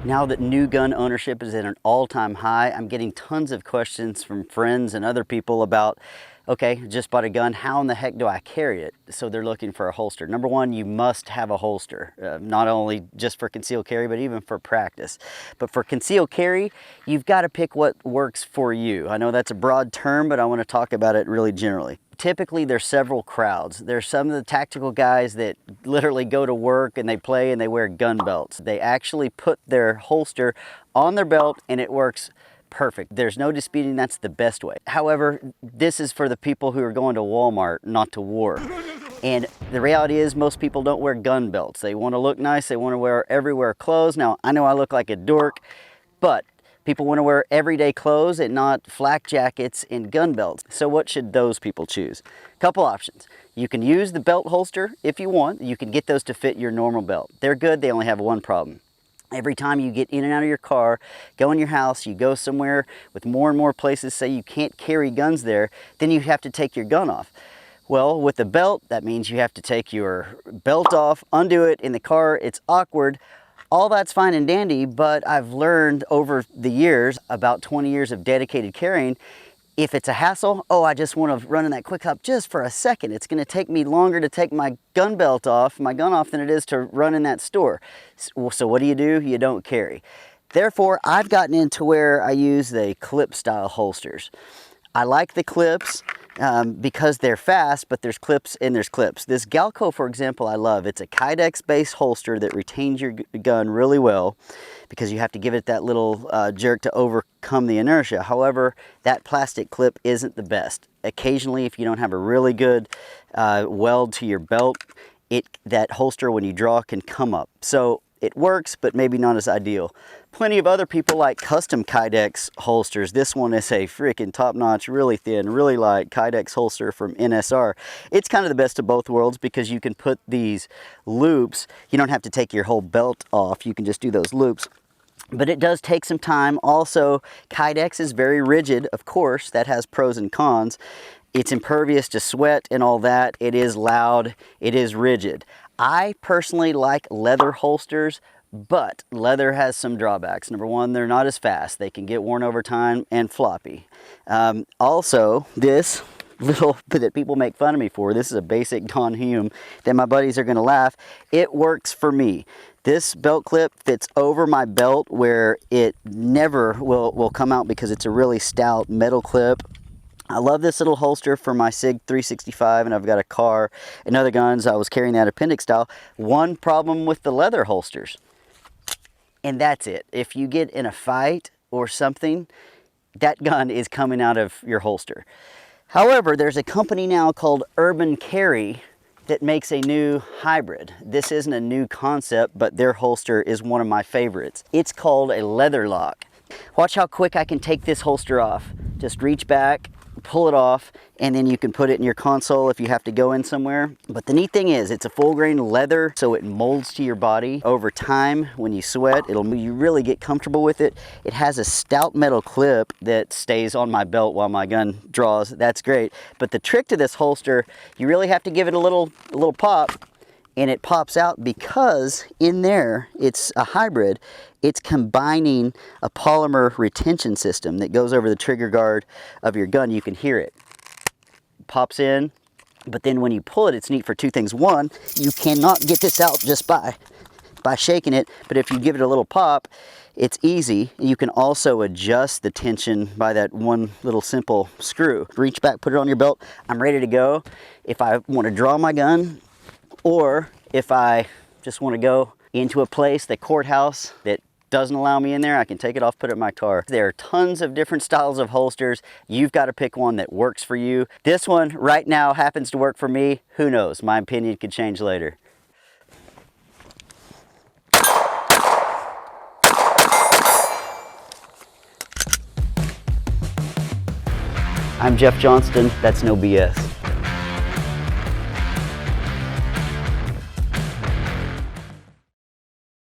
Now that new gun ownership is at an all-time high, I'm getting tons of questions from friends and other people about, okay, just bought a gun, how in the heck do I carry it? So they're looking for a holster. Number one, you must have a holster, not only just for concealed carry, but even for practice. But for concealed carry, you've got to pick what works for you. I know that's a broad term, but I want to talk about it really generally. Typically, there's several crowds. There's some of the tactical guys that literally go to work and they play and they wear gun belts. They actually put their holster on their belt and it works perfect. There's no disputing that's the best way. However, this is for the people who are going to Walmart, not to war. And the reality is most people don't wear gun belts. They want to look nice. They want to wear everywhere clothes. Now, I know I look like a dork, but people want to wear everyday clothes and not flak jackets and gun belts. So what should those people choose? Couple options. You can use the belt holster if you want. You can get those to fit your normal belt. They're good. They only have one problem. Every time you get in and out of your car, go in your house, you go somewhere with more and more places say you can't carry guns there, then you have to take your gun off. Well, with the belt, that means you have to take your belt off, undo it in the car. It's awkward. All that's fine and dandy, but I've learned over the years, about 20 years of dedicated carrying, if it's a hassle, oh, I just want to run in that quick hop just for a second. It's going to take me longer to take my gun belt off, my gun off, than it is to run in that store. So what do? You don't carry. Therefore, I've gotten into where I use the clip style holsters. I like the clips because they're fast, but there's clips and there's clips. This Galco, for example, I love. It's a Kydex based holster that retains your gun really well because you have to give it that little jerk to overcome the inertia. However, that plastic clip isn't the best. Occasionally, if you don't have a really good weld to your belt, that holster, when you draw, can come up. So it works, but maybe not as ideal. Plenty of other people like custom Kydex holsters. This one is a freaking top-notch, really thin, really light Kydex holster from NSR. It's kind of the best of both worlds because you can put these loops. You don't have to take your whole belt off. You can just do those loops. But it does take some time. Also, Kydex is very rigid. Of course, that has pros and cons. It's impervious to sweat and all that. It is loud. It is rigid. I personally like leather holsters, but leather has some drawbacks. Number one, they're not as fast. They can get worn over time and floppy. Also, this little that people make fun of me for, this is a basic Don Hume that my buddies are gonna laugh. It works for me. This belt clip fits over my belt where it never will come out because it's a really stout metal clip. I love this little holster for my SIG 365, and I've got a car and other guns. I was carrying that appendix style. One problem with the leather holsters, and that's it. If you get in a fight or something, that gun is coming out of your holster. However, there's a company now called Urban Carry that makes a new hybrid. This isn't a new concept, but their holster is one of my favorites. It's called a leather lock. Watch how quick I can take this holster off. Just reach back, pull it off, and then you can put it in your console if you have to go in somewhere. But the neat thing is it's a full grain leather, so it molds to your body over time. When you sweat, you really get comfortable with it. It has a stout metal clip that stays on my belt while my gun draws. That's great. But the trick to this holster, you really have to give it a little pop, and it pops out because in there, it's a hybrid. It's combining a polymer retention system that goes over the trigger guard of your gun. You can hear it. Pops in, but then when you pull it, it's neat for two things. One, you cannot get this out just by shaking it, but if you give it a little pop, it's easy. You can also adjust the tension by that one little simple screw. Reach back, put it on your belt. I'm ready to go. If I want to draw my gun, or if I just want to go into a place, the courthouse, that doesn't allow me in there, I can take it off, put it in my car. There are tons of different styles of holsters. You've got to pick one that works for you. This one right now happens to work for me. Who knows? My opinion could change later. I'm Jeff Johnston. That's no BS.